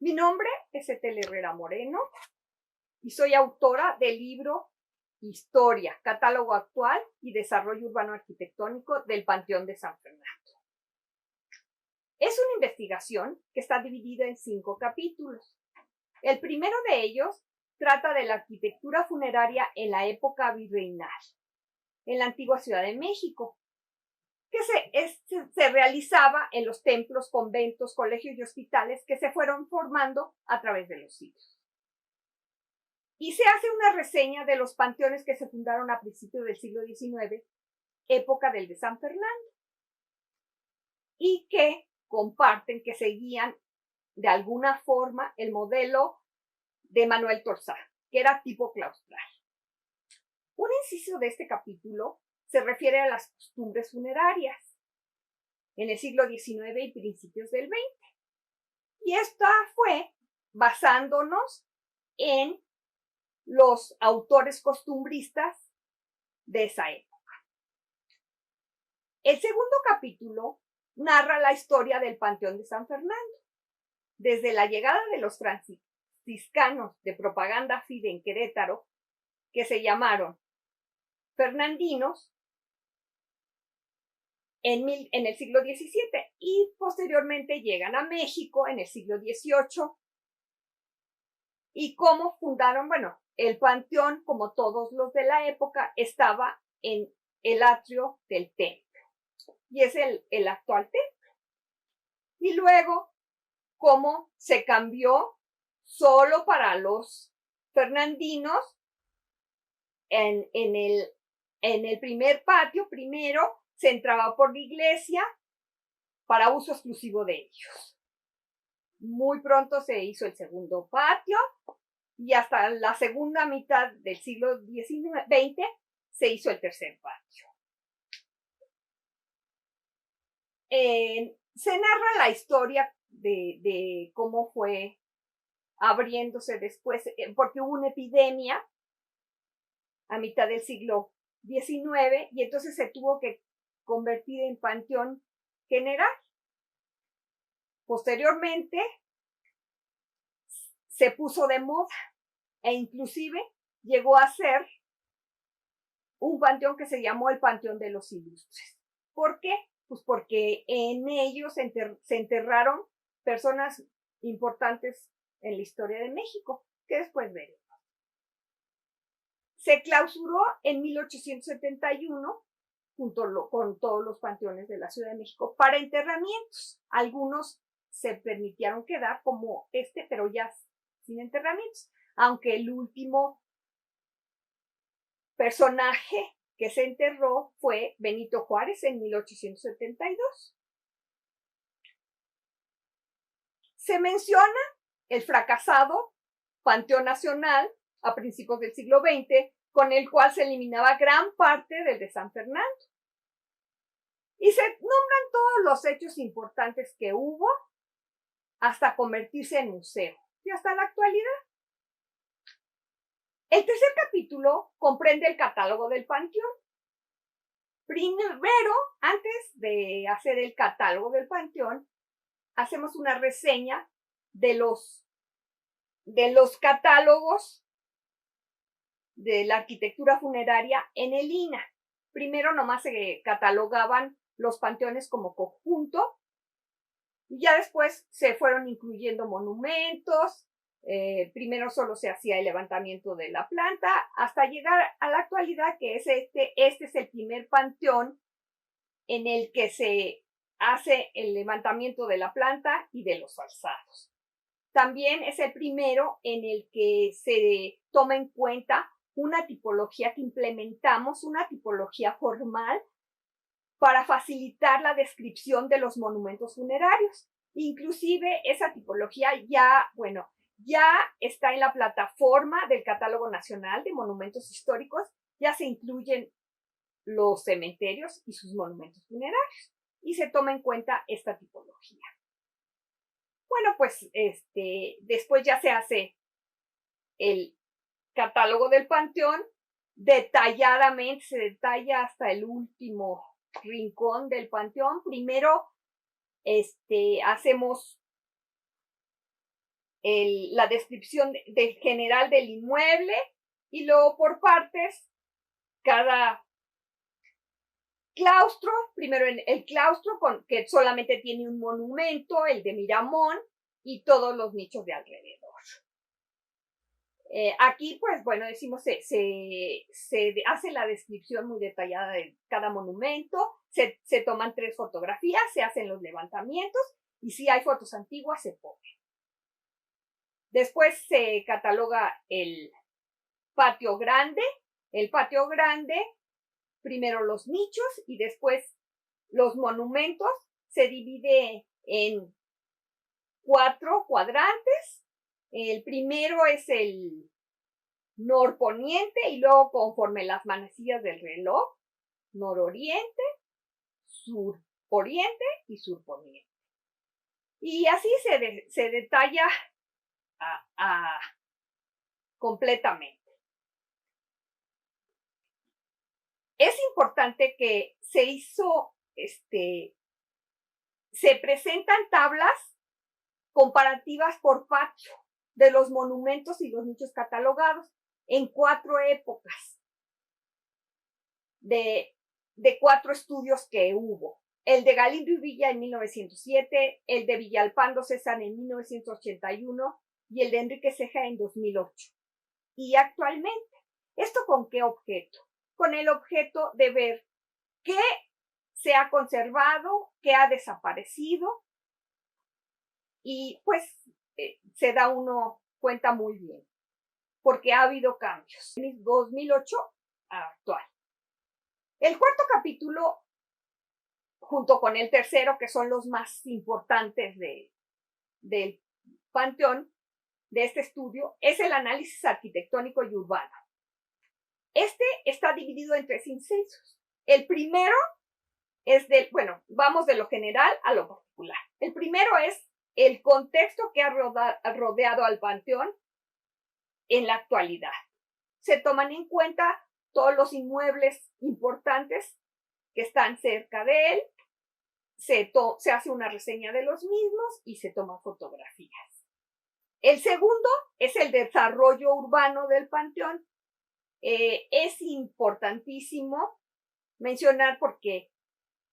Mi nombre es Etel Herrera Moreno y soy autora del libro Historia, Catálogo Actual y Desarrollo Urbano Arquitectónico del Panteón de San Fernando. Es una investigación que está dividida en 5 capítulos. El primero de ellos trata de la arquitectura funeraria en la época virreinal, en la antigua Ciudad de México, que se realizaba en los templos, conventos, colegios y hospitales que se fueron formando a través de los siglos. Y se hace una reseña de los panteones que se fundaron a principios del siglo XIX, época del de San Fernando, y que comparten, que seguían de alguna forma el modelo de Manuel Torzá, que era tipo claustral. Un inciso de este capítulo se refiere a las costumbres funerarias en el siglo XIX y principios del XX. Y esta fue basándonos en los autores costumbristas de esa época. El segundo capítulo narra la historia del Panteón de San Fernando, desde la llegada de los franciscanos de Propaganda Fide en Querétaro, que se llamaron fernandinos en el siglo XVII y posteriormente llegan a México en el siglo XVIII y cómo fundaron, el panteón, como todos los de la época, estaba en el atrio del templo y es el actual templo. Y luego cómo se cambió solo para los fernandinos en el primer patio. Primero se entraba por la iglesia para uso exclusivo de ellos. Muy pronto se hizo el segundo patio y hasta la segunda mitad del siglo XX se hizo el tercer patio. Se narra la historia de cómo fue abriéndose después, porque hubo una epidemia a mitad del siglo XIX y entonces se tuvo que convertir en panteón general. Posteriormente se puso de moda e inclusive llegó a ser un panteón que se llamó el Panteón de los Ilustres. ¿Por qué? Pues porque en ellos se enterraron personas importantes en la historia de México, que después veremos. Se clausuró en 1871 junto con todos los panteones de la Ciudad de México para enterramientos. Algunos se permitieron quedar como pero ya sin enterramientos, aunque el último personaje que se enterró fue Benito Juárez en 1872. Se menciona el fracasado Panteón Nacional a principios del siglo XX, con el cual se eliminaba gran parte del de San Fernando. Y se nombran todos los hechos importantes que hubo hasta convertirse en museo y hasta la actualidad. El tercer capítulo comprende el catálogo del panteón. Primero, antes de hacer el catálogo del panteón, hacemos una reseña de los catálogos de la arquitectura funeraria en el INAH. Primero nomás se catalogaban los panteones como conjunto y ya después se fueron incluyendo monumentos. Primero solo se hacía el levantamiento de la planta hasta llegar a la actualidad, que es este es el primer panteón en el que se hace el levantamiento de la planta y de los alzados. También es el primero en el que se toma en cuenta una tipología que implementamos, una tipología formal para facilitar la descripción de los monumentos funerarios. Inclusive esa tipología ya está en la plataforma del Catálogo Nacional de Monumentos Históricos, ya se incluyen los cementerios y sus monumentos funerarios y se toma en cuenta esta tipología. Pues después ya se hace el catálogo del panteón, detalladamente se detalla hasta el último rincón del panteón. Primero hacemos la descripción general del inmueble y luego por partes cada claustro, primero el claustro que solamente tiene un monumento, el de Miramón, y todos los nichos de alrededor. Aquí, pues bueno, decimos, se hace la descripción muy detallada de cada monumento, se toman 3 fotografías, se hacen los levantamientos y si hay fotos antiguas se ponen. Después se cataloga el patio grande. El patio grande, primero los nichos y después los monumentos. Se divide en 4 cuadrantes. El primero es el norponiente y luego conforme las manecillas del reloj, nororiente, suroriente y surponiente. Y así se detalla completamente. Es importante que se presentan tablas comparativas por patio de los monumentos y los nichos catalogados en 4 épocas de 4 estudios que hubo. El de Galindo y Villa en 1907, el de Villalpando César en 1981 y el de Enrique Ceja en 2008. Y actualmente, ¿esto con qué objeto? Con el objeto de ver qué se ha conservado, qué ha desaparecido y pues se da uno cuenta muy bien, porque ha habido cambios. En 2008 a actual. El cuarto capítulo, junto con el tercero, que son los más importantes del panteón, de este estudio, es el análisis arquitectónico y urbano. Este está dividido en 3 incisos. El primero es vamos de lo general a lo particular. El primero es el contexto que ha rodeado al panteón en la actualidad. Se toman en cuenta todos los inmuebles importantes que están cerca de él, se hace una reseña de los mismos y se toman fotografías. El segundo es el desarrollo urbano del panteón. Es importantísimo mencionar porque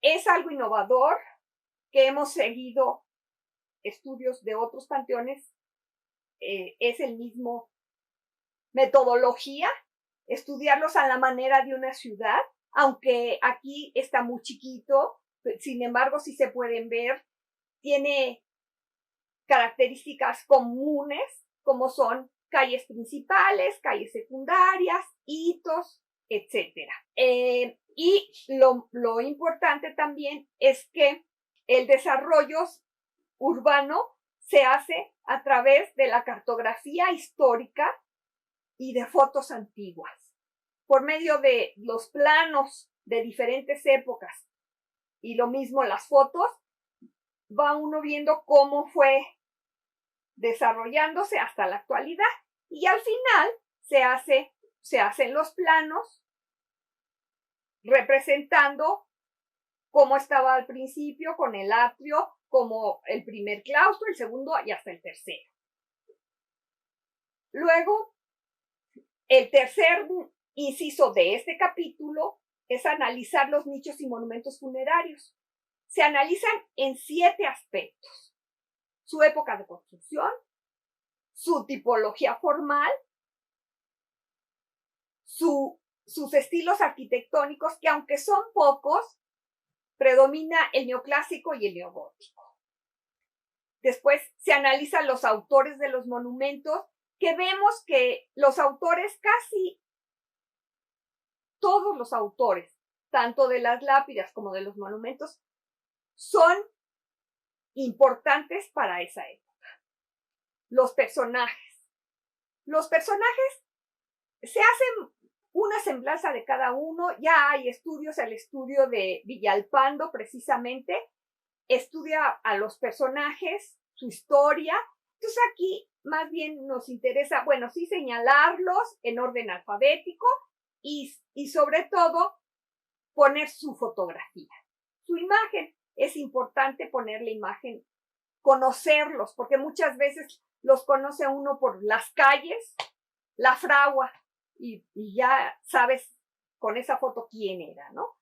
es algo innovador que hemos seguido estudios de otros panteones, es el mismo metodología, estudiarlos a la manera de una ciudad, aunque aquí está muy chiquito, sin embargo sí se pueden ver, tiene características comunes como son calles principales, calles secundarias, hitos, etc. Y lo importante también es que el desarrollo urbano se hace a través de la cartografía histórica y de fotos antiguas. Por medio de los planos de diferentes épocas y lo mismo las fotos, va uno viendo cómo fue desarrollándose hasta la actualidad y al final se hacen los planos representando cómo estaba al principio con el atrio, como el primer claustro, el segundo y hasta el tercero. Luego, el tercer inciso de este capítulo es analizar los nichos y monumentos funerarios. Se analizan en 7 aspectos: su época de construcción, su tipología formal, sus estilos arquitectónicos, que aunque son pocos, predomina el neoclásico y el neogótico. Después se analizan los autores de los monumentos, que vemos que los autores, casi todos los autores, tanto de las lápidas como de los monumentos, son importantes para esa época. Los personajes. Los personajes se hacen una semblanza de cada uno. Ya hay estudios, el estudio de Villalpando precisamente estudia a los personajes, su historia. Entonces aquí más bien nos interesa, bueno, sí señalarlos en orden alfabético y sobre todo poner su fotografía, su imagen. Es importante poner la imagen conocerlos, porque muchas veces los conoce uno por las calles, la fragua, y ya sabes con esa foto quién era, ¿no?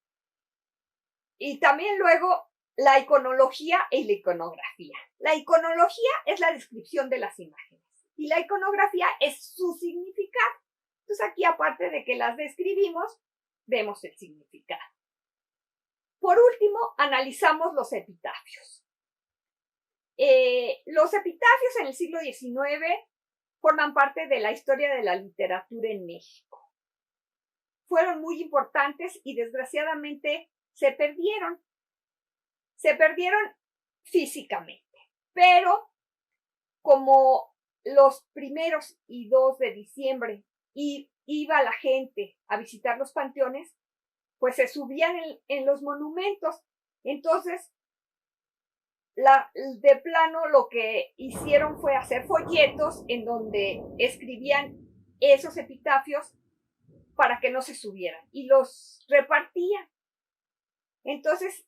Y también luego la iconología y la iconografía. La iconología es la descripción de las imágenes y la iconografía es su significado. Entonces aquí, aparte de que las describimos, vemos el significado. Por último, analizamos los epitafios. Los epitafios en el siglo XIX forman parte de la historia de la literatura en México. Fueron muy importantes y desgraciadamente se perdieron. Se perdieron físicamente, pero como los 1 y 2 de diciembre iba la gente a visitar los panteones, pues se subían en los monumentos. Entonces, de plano lo que hicieron fue hacer folletos en donde escribían esos epitafios para que no se subieran y los repartían. Entonces,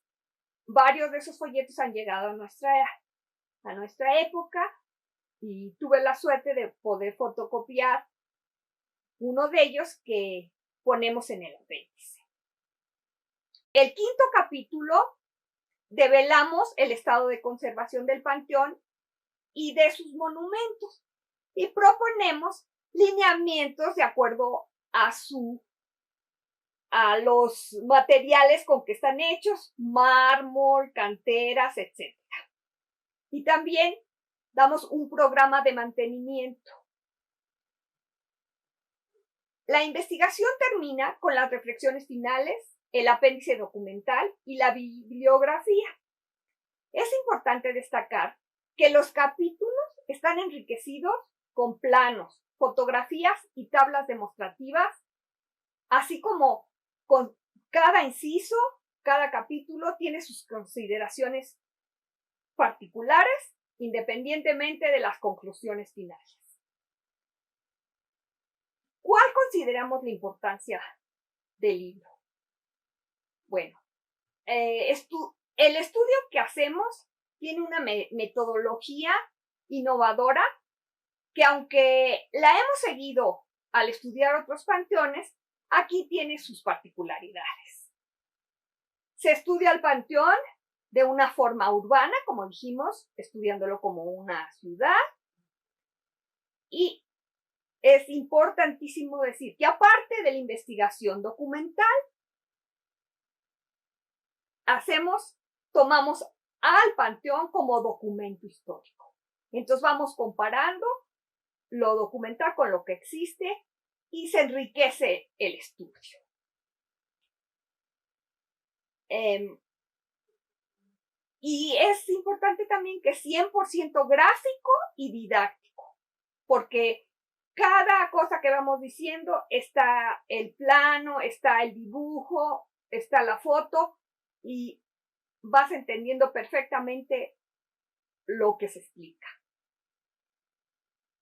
varios de esos folletos han llegado a nuestra época y tuve la suerte de poder fotocopiar uno de ellos que ponemos en el apéndice. El 5.º capítulo develamos el estado de conservación del panteón y de sus monumentos y proponemos lineamientos de acuerdo a los materiales con que están hechos, mármol, canteras, etc. Y también damos un programa de mantenimiento. La investigación termina con las reflexiones finales, el apéndice documental y la bibliografía. Es importante destacar que los capítulos están enriquecidos con planos, fotografías y tablas demostrativas, así como con cada inciso, cada capítulo tiene sus consideraciones particulares, independientemente de las conclusiones finales. ¿Cuál consideramos la importancia del libro? Bueno, el estudio que hacemos tiene una metodología innovadora que, aunque la hemos seguido al estudiar otros panteones, aquí tiene sus particularidades. Se estudia el panteón de una forma urbana, como dijimos, estudiándolo como una ciudad. Y es importantísimo decir que, aparte de la investigación documental, tomamos al panteón como documento histórico. Entonces vamos comparando lo documental con lo que existe y se enriquece el estudio. Y es importante también que es 100% gráfico y didáctico, porque cada cosa que vamos diciendo está el plano, está el dibujo, está la foto y vas entendiendo perfectamente lo que se explica.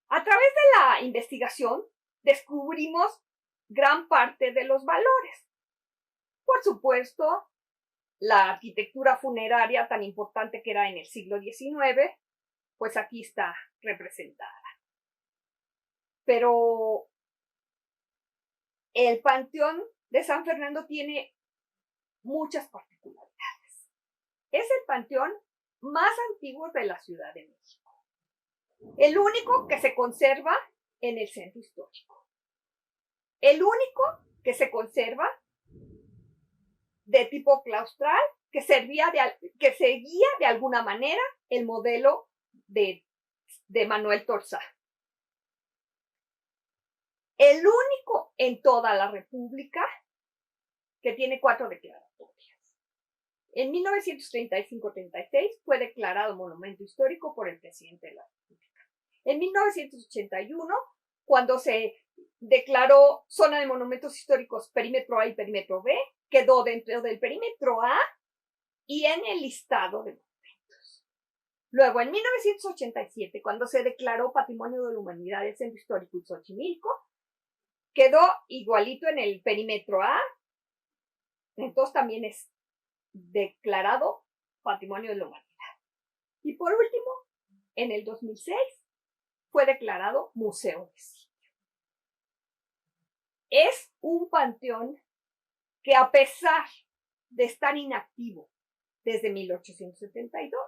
A través de la investigación descubrimos gran parte de los valores. Por supuesto, la arquitectura funeraria tan importante que era en el siglo XIX, pues aquí está representada. Pero el Panteón de San Fernando tiene muchas particularidades. Es el panteón más antiguo de la Ciudad de México. El único que se conserva en el centro histórico. El único que se conserva de tipo claustral, que seguía de alguna manera el modelo de Manuel Torzá. El único en toda la República que tiene 4 declaratorias. En 1935-36 fue declarado monumento histórico por el presidente de la República. En 1981, cuando se declaró zona de monumentos históricos perímetro A y perímetro B, quedó dentro del perímetro A y en el listado de monumentos. Luego, en 1987, cuando se declaró Patrimonio de la Humanidad el Centro Histórico y Xochimilco, quedó igualito en el perímetro A, entonces también es declarado Patrimonio de la Humanidad. Y por último, en el 2006 fue declarado Museo de Sitio. Es un panteón que, a pesar de estar inactivo desde 1872,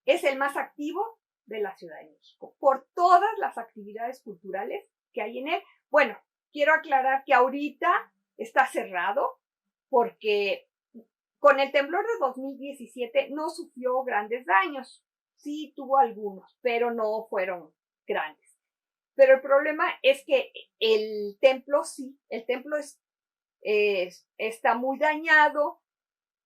es el más activo de la Ciudad de México, por todas las actividades culturales que hay en él. Bueno, quiero aclarar que ahorita está cerrado porque con el temblor de 2017 no sufrió grandes daños. Sí tuvo algunos, pero no fueron grandes. Pero el problema es que el templo está muy dañado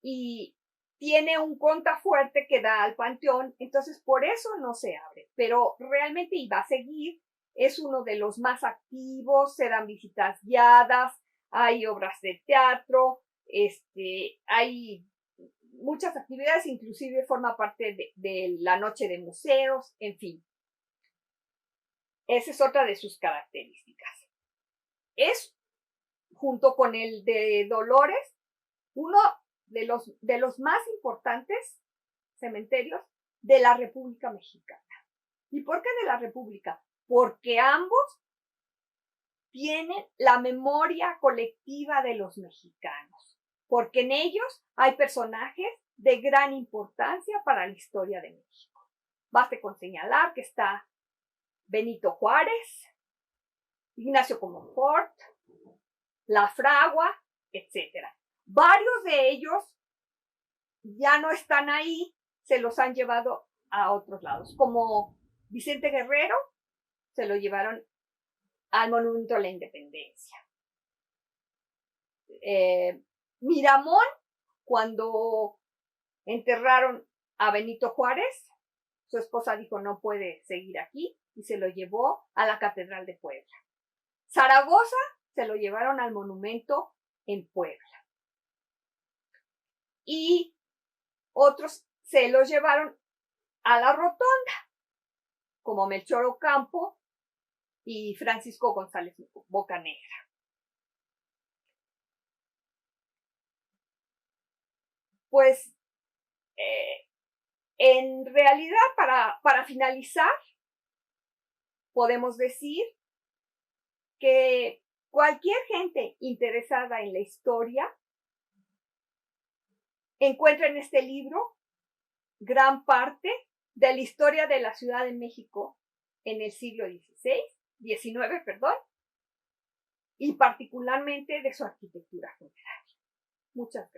y tiene un contrafuerte que da al panteón, entonces por eso no se abre, pero realmente iba a seguir, es uno de los más activos, se dan visitas guiadas, hay obras de teatro, hay muchas actividades, inclusive forma parte de la noche de museos, en fin. Esa es otra de sus características. Es, junto con el de Dolores, uno de los más importantes cementerios de la República Mexicana. ¿Y por qué de la República? Porque ambos tienen la memoria colectiva de los mexicanos, porque en ellos hay personajes de gran importancia para la historia de México. Baste con señalar que está Benito Juárez, Ignacio Comonfort, La Fragua, etc. Varios de ellos ya no están ahí, se los han llevado a otros lados, como Vicente Guerrero, se lo llevaron al Monumento a la Independencia. Miramón, cuando enterraron a Benito Juárez, su esposa dijo no puede seguir aquí y se lo llevó a la Catedral de Puebla. Zaragoza se lo llevaron al monumento en Puebla. Y otros se los llevaron a la Rotonda, como Melchor Ocampo y Francisco González Bocanegra. Pues en realidad, para finalizar, podemos decir que cualquier gente interesada en la historia encuentra en este libro gran parte de la historia de la Ciudad de México en el siglo XIX, y particularmente de su arquitectura funeraria. Muchas gracias.